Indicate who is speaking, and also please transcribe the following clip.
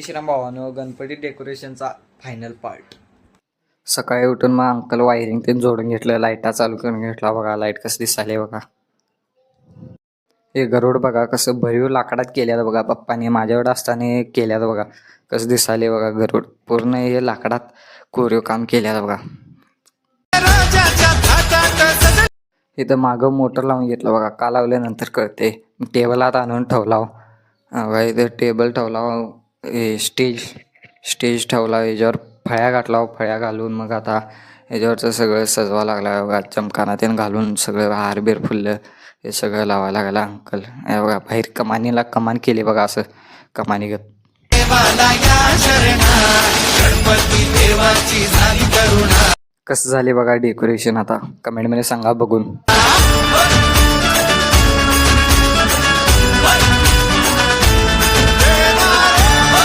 Speaker 1: श्रीराम भावानो, गणपती डेकोरेशनचा final part. सकाळी उठून मग अंकल वायरिंग ते जोडून घेतलं, लाईटा चालू करून घेतला. बघा लाईट कसं दिसायले बघा. हे गरुड बघा कसं भरीव लाकडात केल्यात बघा. पप्पाने माझ्याकडे असताना केल्यात बघा. कसं दिसायले बघा गरुड. पूर्ण हे लाकडात कोरीव काम केल्यात बघा. इथं मागं मोटर लावून घेतलं बघा. का लावल्यानंतर कळते. टेबलात आणून ठेवला. इथं टेबल ठेवला. स्टेज ठेवला. याच्यावर फळ्या घातला. फळ्या घालून मग आता याच्यावरचं सगळं सजवा लागला बघा. चमकाना त्यानं घालून सगळं हारबीर फुललं हे सगळं लावायला लागला अंकल. हे बघा बाहेर कमानीला कमान केली बघा. असं कमानी गत. कसं झाले बघा डेकोरेशन. आता कमेंटमध्ये सांगा बघून.